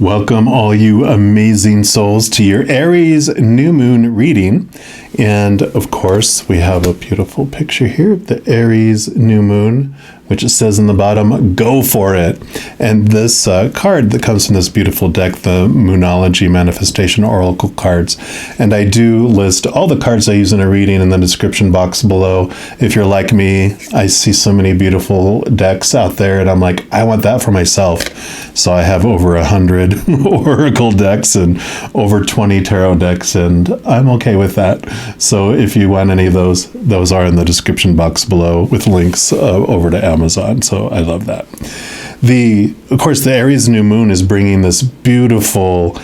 Welcome, all you amazing souls, to your Aries new moon reading. And of course, we have a beautiful picture here of the Aries new moon, which it says in the bottom, go for it. And this card that comes from this beautiful deck, the Moonology Manifestation Oracle cards. And I do list all the cards I use in a reading in the description box below. If you're like me, I see so many beautiful decks out there, and I'm like, I want that for myself. So I have over 100 Oracle decks and over 20 tarot decks, and I'm okay with that. So if you want any of those are in the description box below with links over to Amazon. So I love that. Of course, the Aries new moon is bringing this beautiful,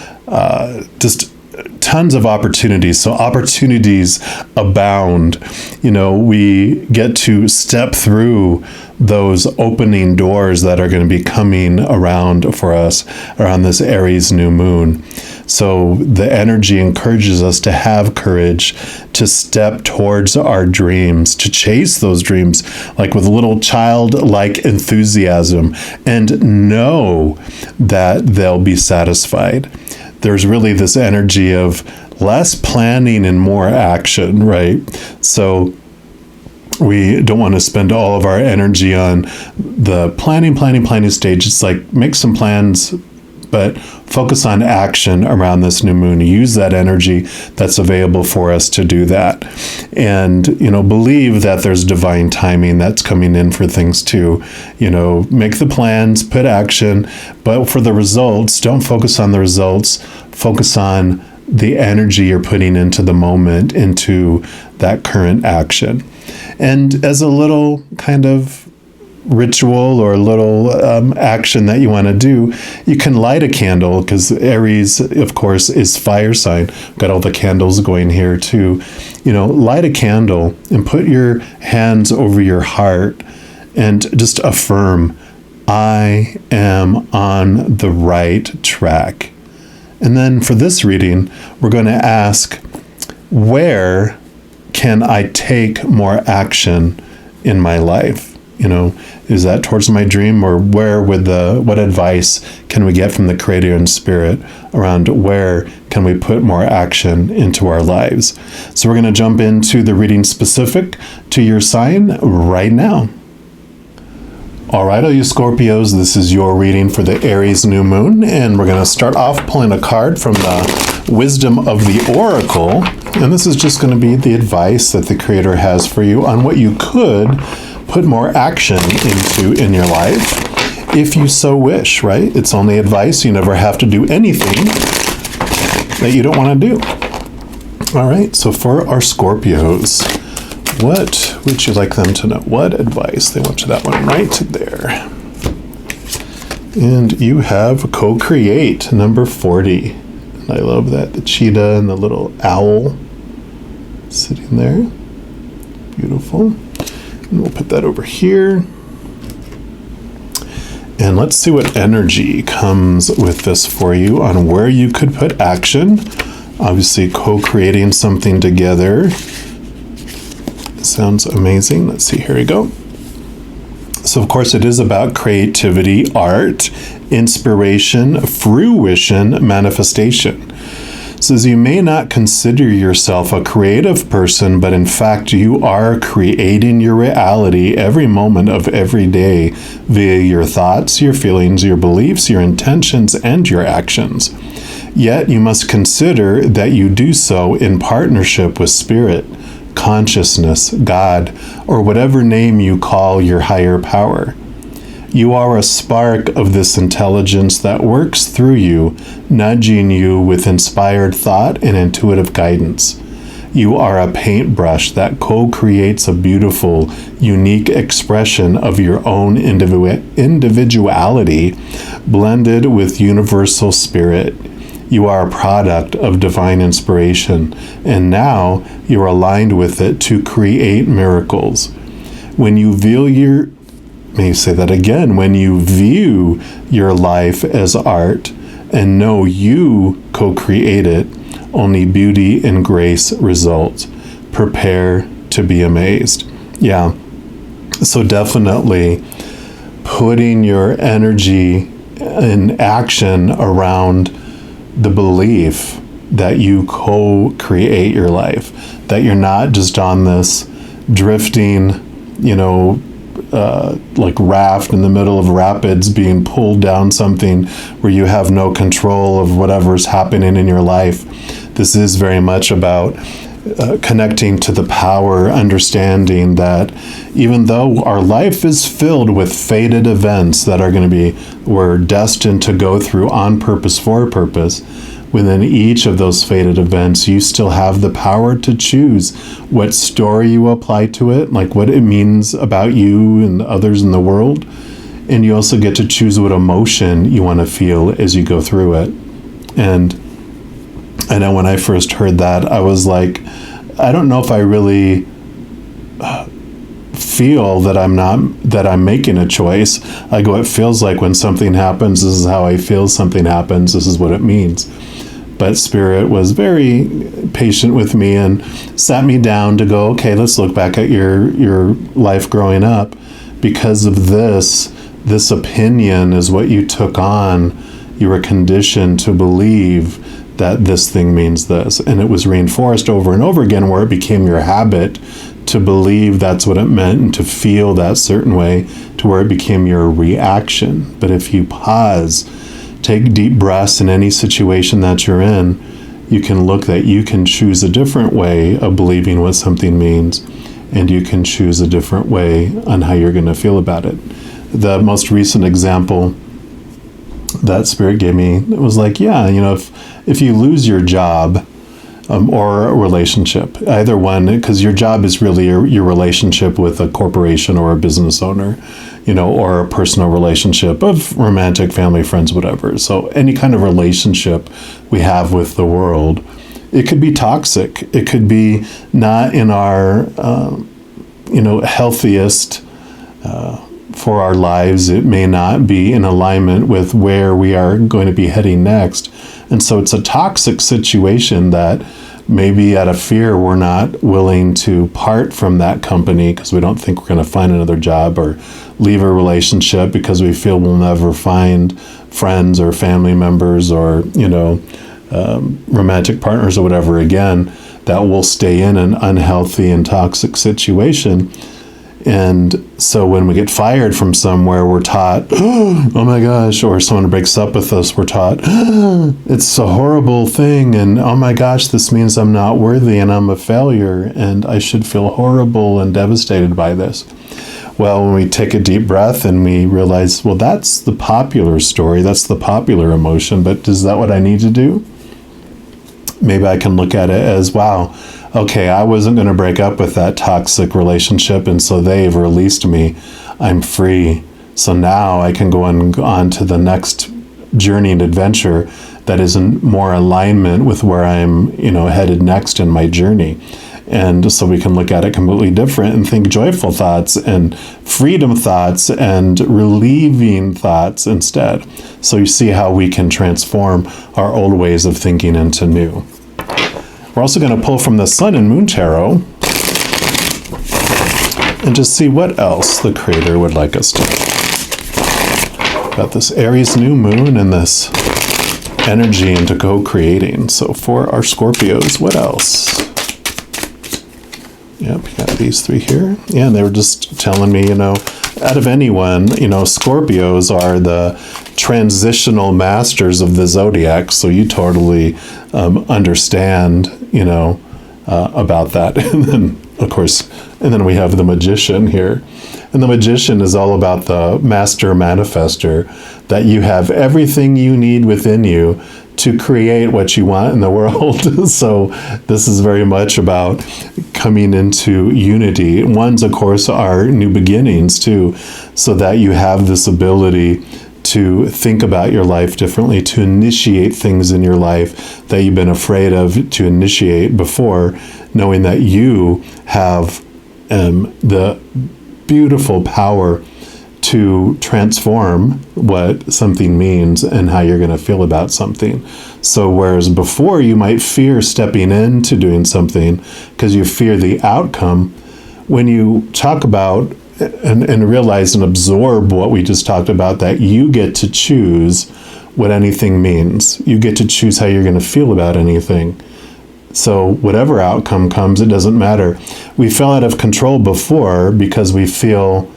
just tons of opportunities. So opportunities abound. You know, we get to step through those opening doors that are going to be coming around for us around this Aries new moon. So the energy encourages us to have courage, to step towards our dreams, to chase those dreams like with a little childlike enthusiasm, and know that they'll be satisfied. There's really this energy of less planning and more action, right? So we don't want to spend all of our energy on the planning stage. It's like, make some plans, but focus on action around this new moon. Use that energy that's available for us to do that. And, you know, believe that there's divine timing that's coming in for things too. You know, make the plans, put action, but for the results, don't focus on the results. Focus on the energy you're putting into the moment, into that current action. And as a little kind of ritual or a little action that you want to do, you can light a candle, because Aries, of course, is fire sign. Got all the candles going here too. You know, light a candle and put your hands over your heart and just affirm, I am on the right track. And then for this reading, we're going to ask, where can I take more action in my life? You know, is that towards my dream, or what advice can we get from the Creator and Spirit around where can we put more action into our lives? So we're going to jump into the reading specific to your sign right now. All right, all you Scorpios, this is your reading for the Aries new moon, and we're going to start off pulling a card from the Wisdom of the Oracle, and this is just going to be the advice that the Creator has for you on what you could put more action into in your life, if you so wish, right? It's only advice. You never have to do anything that you don't want to do. All right, so for our Scorpios, what would you like them to know? What advice? They want you that one right there. And you have co-create, number 40. And I love that. The cheetah and the little owl sitting there. Beautiful. And we'll put that over here. And let's see what energy comes with this for you on where you could put action. Obviously, co-creating something together sounds amazing. Let's see, here we go. So, of course, it is about creativity, art, inspiration, fruition, manifestation. It says you may not consider yourself a creative person, but in fact, you are creating your reality every moment of every day via your thoughts, your feelings, your beliefs, your intentions, and your actions. Yet you must consider that you do so in partnership with Spirit, consciousness, God, or whatever name you call your higher power. You are a spark of this intelligence that works through you, nudging you with inspired thought and intuitive guidance. You are a paintbrush that co-creates a beautiful, unique expression of your own individuality, blended with universal spirit. You are a product of divine inspiration, and now you're aligned with it to create miracles. When you view your life as art and know you co-create it, only beauty and grace result. Prepare to be amazed. Yeah, so definitely putting your energy an action around the belief that you co-create your life, that you're not just on this drifting, like raft in the middle of rapids being pulled down something where you have no control of whatever's happening in your life. This is very much about connecting to the power, understanding that even though our life is filled with fated events that are going to be, we're destined to go through on purpose, for a purpose, within each of those fated events, you still have the power to choose what story you apply to it, like what it means about you and others in the world. And you also get to choose what emotion you want to feel as you go through it. And I know when I first heard that, I was like, I don't know if I really feel that I'm making a choice. I go, it feels like when something happens, this is how I feel. Something happens, this is what it means. But Spirit was very patient with me and sat me down to go, okay, let's look back at your life growing up. Because of this opinion is what you took on. You were conditioned to believe that this thing means this. And it was reinforced over and over again, where it became your habit to believe that's what it meant and to feel that certain way, to where it became your reaction. But if you pause, take deep breaths in any situation that you're in, you can look that you can choose a different way of believing what something means, and you can choose a different way on how you're going to feel about it. The most recent example that Spirit gave me was like, if you lose your job or a relationship, either one, because your job is really your relationship with a corporation or a business owner, or a personal relationship of romantic, family, friends, whatever. So any kind of relationship we have with the world, it could be toxic. It could be not in our, healthiest for our lives. It may not be in alignment with where we are going to be heading next. And so it's a toxic situation that maybe out of fear, we're not willing to part from that company because we don't think we're going to find another job, or leave a relationship because we feel we'll never find friends or family members or, romantic partners or whatever again, that will stay in an unhealthy and toxic situation. And so when we get fired from somewhere, we're taught, oh my gosh, or someone breaks up with us, we're taught, it's a horrible thing. And oh my gosh, this means I'm not worthy and I'm a failure and I should feel horrible and devastated by this. Well, when we take a deep breath and we realize, well, that's the popular story, that's the popular emotion, but is that what I need to do? Maybe I can look at it as, wow, okay, I wasn't going to break up with that toxic relationship, and so they've released me. I'm free. So now I can go on to the next journey and adventure that is in more alignment with where I'm, headed next in my journey. And so we can look at it completely different and think joyful thoughts and freedom thoughts and relieving thoughts instead. So you see how we can transform our old ways of thinking into new. We're also going to pull from the Sun and Moon Tarot and just see what else the Creator would like us to know. Got this Aries new moon and this energy into co-creating. So for our Scorpios, what else? Yep, you got these three here. Yeah, and they were just telling me, out of anyone, Scorpios are the transitional masters of the zodiac. So you totally understand, about that. And then, of course, we have the Magician here. And the Magician is all about the master manifester, that you have everything you need within you to create what you want in the world. So this is very much about coming into unity. Ones, of course, are new beginnings too, so that you have this ability to think about your life differently, to initiate things in your life that you've been afraid of to initiate before, knowing that you have the beautiful power to transform what something means and how you're going to feel about something. So whereas before you might fear stepping into doing something because you fear the outcome, when you talk about and realize and absorb what we just talked about, that you get to choose what anything means. You get to choose how you're going to feel about anything. So whatever outcome comes, it doesn't matter. We fell out of control before because we feel,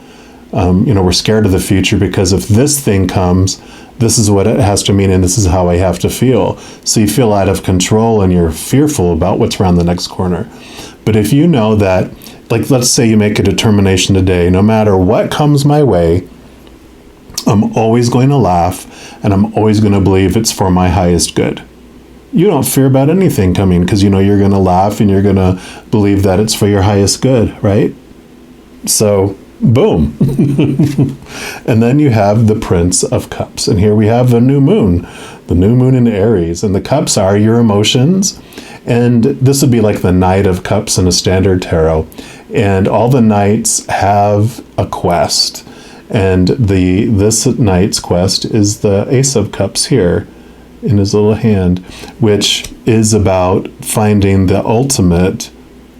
we're scared of the future, because if this thing comes, this is what it has to mean, and this is how I have to feel. So you feel out of control and you're fearful about what's around the next corner. But if you know that, like, let's say you make a determination today, no matter what comes my way, I'm always going to laugh, and I'm always going to believe it's for my highest good. You don't fear about anything coming, because you know you're going to laugh and you're going to believe that it's for your highest good, right? So, boom. And then you have the Prince of Cups. And here we have the new moon in Aries. And the cups are your emotions. And this would be like the Knight of Cups in a standard tarot. And all the knights have a quest. And this knight's quest is the Ace of Cups here in his little hand, which is about finding the ultimate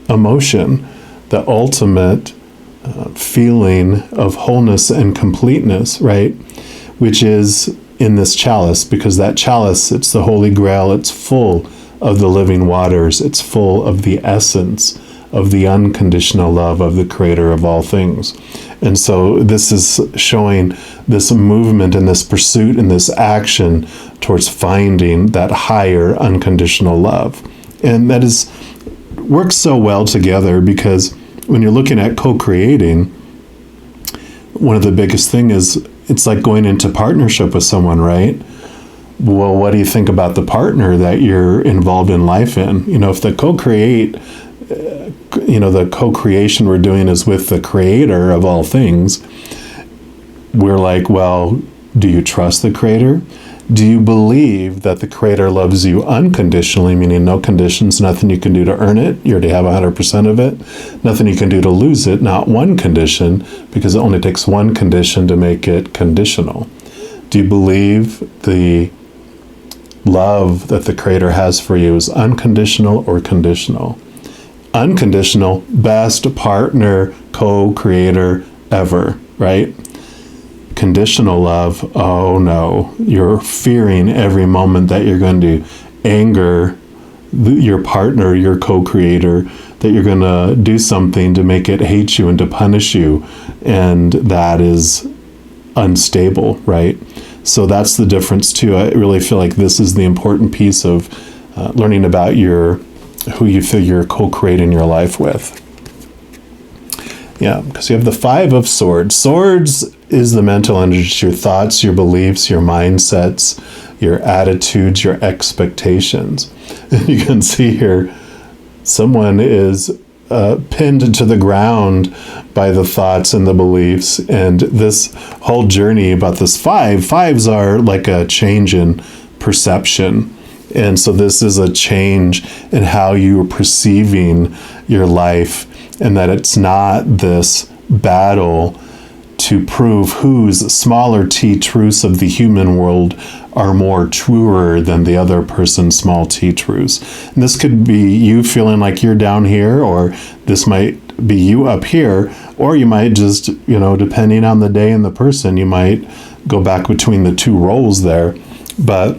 emotion, the ultimate feeling of wholeness and completeness, right? Which is in this chalice, because that chalice, it's the Holy Grail. It's full of the living waters. It's full of the essence of the unconditional love of the Creator of all things. And so this is showing this movement and this pursuit and this action towards finding that higher unconditional love. And that works so well together, because when you're looking at co-creating, one of the biggest thing is it's like going into partnership with someone, right? Well, what do you think about the partner that you're involved in life in? If the the co-creation we're doing is with the Creator of all things, we're like, well, do you trust the Creator? Do you believe that the Creator loves you unconditionally, meaning no conditions, nothing you can do to earn it? You already have 100% of it. Nothing you can do to lose it, not one condition, because it only takes one condition to make it conditional. Do you believe the love that the Creator has for you is unconditional or conditional? Unconditional, best partner, co-creator ever, right? Conditional love, oh no, you're fearing every moment that you're going to anger your partner, your co-creator, that you're going to do something to make it hate you and to punish you, and that is unstable, right? So that's the difference too. I really feel like this is the important piece of learning about who you feel you're co-creating your life with. Yeah, because you have the Five of Swords. Swords is the mental energy, your thoughts, your beliefs, your mindsets, your attitudes, your expectations. And you can see here, someone is pinned to the ground by the thoughts and the beliefs. And this whole journey about this fives are like a change in perception. And so this is a change in how you are perceiving your life, and that it's not this battle to prove whose smaller t truths of the human world are more truer than the other person's small t truths. And this could be you feeling like you're down here, or this might be you up here, or you might just, depending on the day and the person, you might go back between the two roles there. But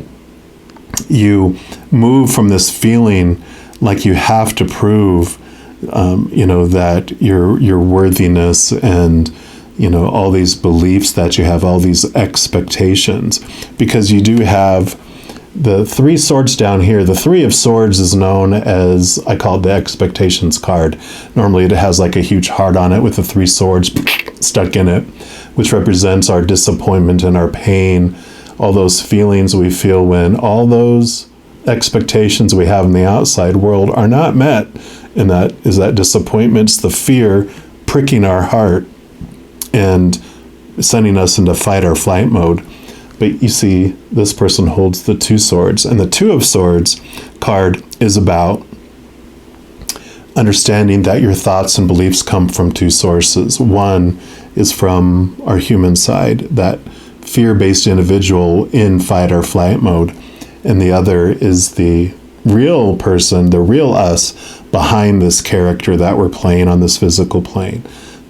you move from this feeling like you have to prove, that your worthiness and, all these beliefs that you have, all these expectations, because you do have the Three Swords down here. The Three of Swords is known as, I call it the expectations card. Normally it has like a huge heart on it with the three swords stuck in it, which represents our disappointment and our pain, all those feelings we feel when all those expectations we have in the outside world are not met. And that is that disappointment's the fear pricking our heart and sending us into fight or flight mode. But you see, this person holds the Two Swords, and the Two of Swords card is about understanding that your thoughts and beliefs come from two sources. One is from our human side, that fear-based individual in fight or flight mode, and the other is the real person, the real us behind this character that we're playing on this physical plane.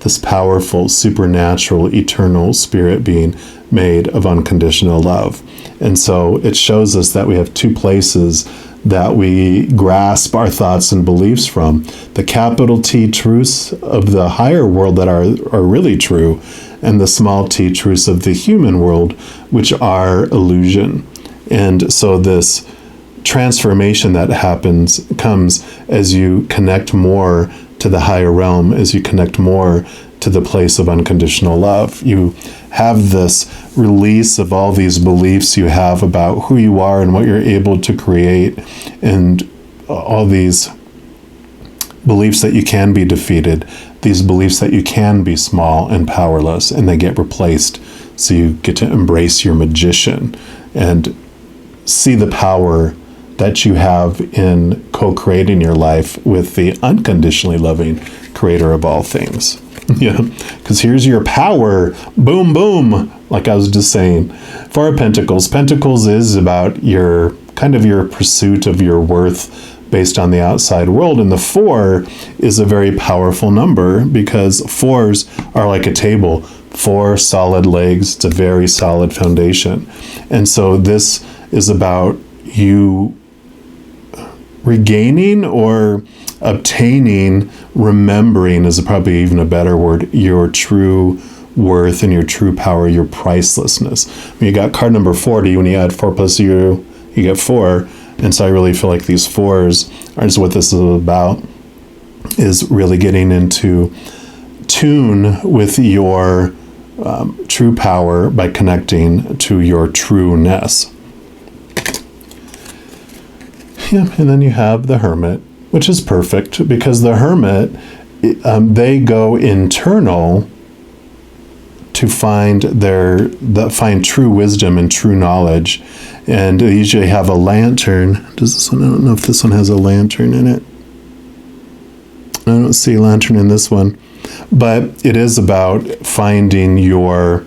this powerful, supernatural, eternal spirit being made of unconditional love. And so it shows us that we have two places that we grasp our thoughts and beliefs from. The capital T truths of the higher world that are really true, and the small t truths of the human world, which are illusion. And so this transformation that comes as you connect more to the higher realm, as you connect more to the place of unconditional love. You have this release of all these beliefs you have about who you are and what you're able to create, and all these beliefs that you can be defeated, these beliefs that you can be small and powerless, and they get replaced. So you get to embrace your magician and see the power that you have in co-creating your life with the unconditionally loving creator of all things. Yeah, because here's your power. Boom, boom. Like I was just saying, Four of Pentacles. Pentacles is about your pursuit of your worth based on the outside world. And the 4 is a very powerful number because 4s are like a table. 4 solid legs. It's a very solid foundation. And so this is about you regaining or obtaining, remembering is probably even a better word, your true worth and your true power, your pricelessness. When you got card number 40, when you add 4 plus 0, you get 4. And so I really feel like these 4s is what this is about, is really getting into tune with your true power by connecting to your trueness. Yeah, and then you have the Hermit, which is perfect because the Hermit, they go internal to find find true wisdom and true knowledge, and they usually have a lantern. Does this one? I don't know if this one has a lantern in it. I don't see a lantern in this one, but it is about finding your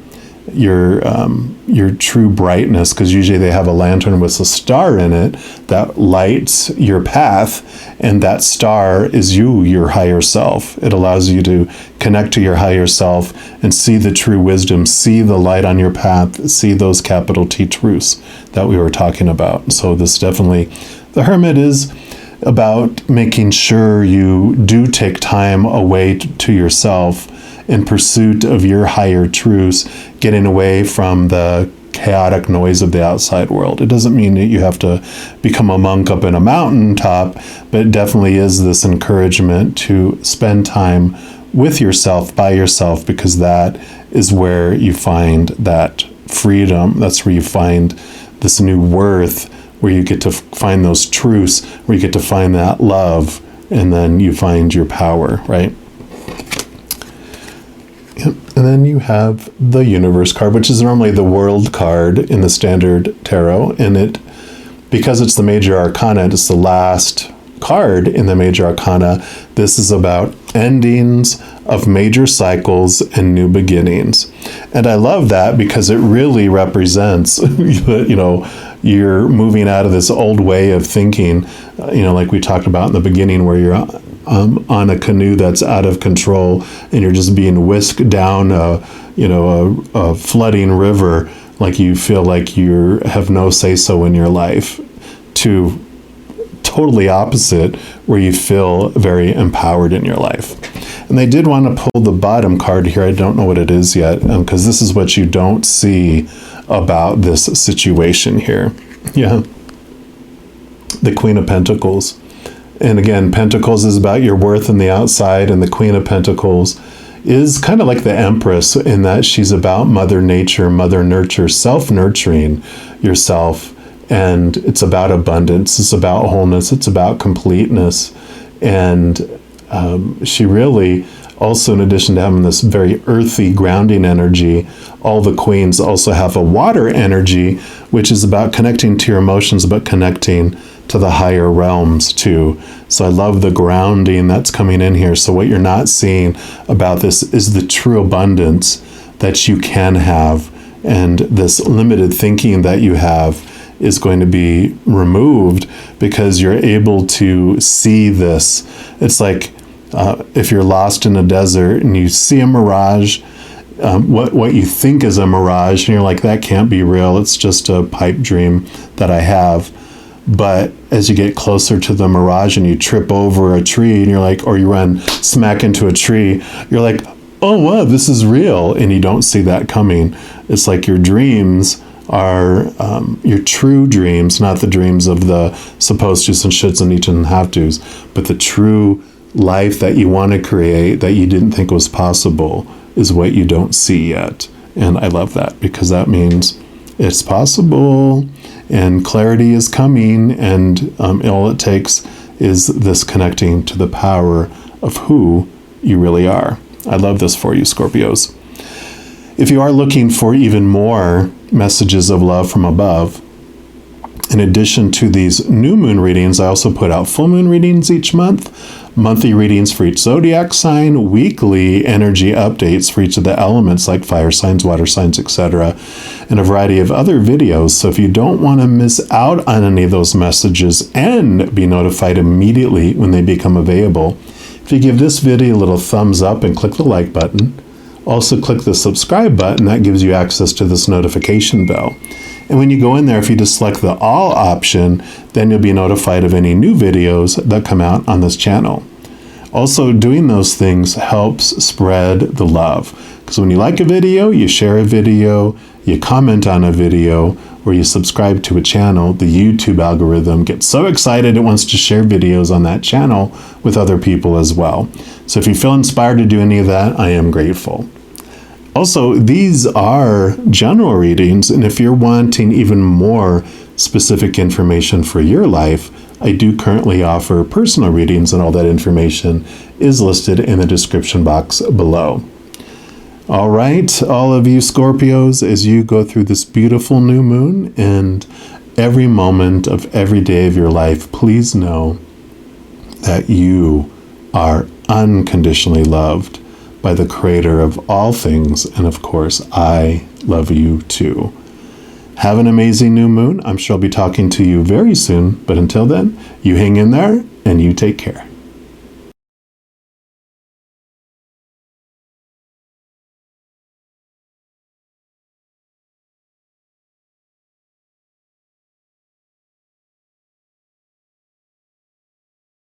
true brightness, because usually they have a lantern with a star in it that lights your path, and that star is you, your higher self. It allows you to connect to your higher self and see the true wisdom, see the light on your path, see those capital T truths that we were talking about. So this definitely, the Hermit is about making sure you do take time away to yourself in pursuit of your higher truths, getting away from the chaotic noise of the outside world. It doesn't mean that you have to become a monk up in a mountaintop, but it definitely is this encouragement to spend time with yourself, by yourself, because that is where you find that freedom. That's where you find this new worth, where you get to find those truths, where you get to find that love, and then you find your power, right? And then you have the Universe card, which is normally the World card in the Standard Tarot. And because it's the Major Arcana, it's the last card in the Major Arcana. This is about endings of major cycles and new beginnings. And I love that because it really represents, you're moving out of this old way of thinking, like we talked about in the beginning, where you're on a canoe that's out of control and you're just being whisked down a flooding river, like you feel like you have no say-so in your life, to totally opposite, where you feel very empowered in your life. And they did want to pull the bottom card here. I don't know what it is yet, because this is what you don't see about this situation here. Yeah. The Queen of Pentacles. And again, Pentacles is about your worth in the outside, and the Queen of Pentacles is kind of like the Empress in that she's about Mother Nature, Mother Nurture, self-nurturing yourself. And it's about abundance. It's about wholeness. It's about completeness. And she really also, in addition to having this very earthy grounding energy, all the queens also have a water energy, which is about connecting to your emotions, about connecting to the higher realms too. So I love the grounding that's coming in here. So what you're not seeing about this is the true abundance that you can have, and this limited thinking that you have is going to be removed because you're able to see this. It's like if you're lost in a desert and you see a mirage, what you think is a mirage, and you're like, that can't be real, it's just a pipe dream that I have. But as you get closer to the mirage and you trip over a tree and you're like, or you run smack into a tree, you're like, oh wow, this is real, and you don't see that coming. It's like your dreams are your true dreams, not the dreams of the supposed to's and shoulds and needs and have to's, but the true life that you want to create that you didn't think was possible is what you don't see yet. And I love that, because that means it's possible and clarity is coming, and all it takes is this connecting to the power of who you really are. I love this for you, Scorpios. If you are looking for even more messages of love from above, in addition to these new moon readings, I also put out full moon readings each month, monthly readings for each zodiac sign, weekly energy updates for each of the elements like fire signs, water signs, etc., and a variety of other videos. So if you don't want to miss out on any of those messages and be notified immediately when they become available, if you give this video a little thumbs up and click the like button, also click the subscribe button, that gives you access to this notification bell. And when you go in there, if you just select the all option, then you'll be notified of any new videos that come out on this channel. Also, doing those things helps spread the love. Because when you like a video, you share a video, you comment on a video, or you subscribe to a channel, the YouTube algorithm gets so excited it wants to share videos on that channel with other people as well. So if you feel inspired to do any of that, I am grateful. Also, these are general readings, and if you're wanting even more specific information for your life, I do currently offer personal readings, and all that information is listed in the description box below. All right, all of you Scorpios, as you go through this beautiful new moon and every moment of every day of your life, please know that you are unconditionally loved by the creator of all things, and of course, I love you too. Have an amazing new moon. I'm sure I'll be talking to you very soon, but until then, you hang in there and you take care.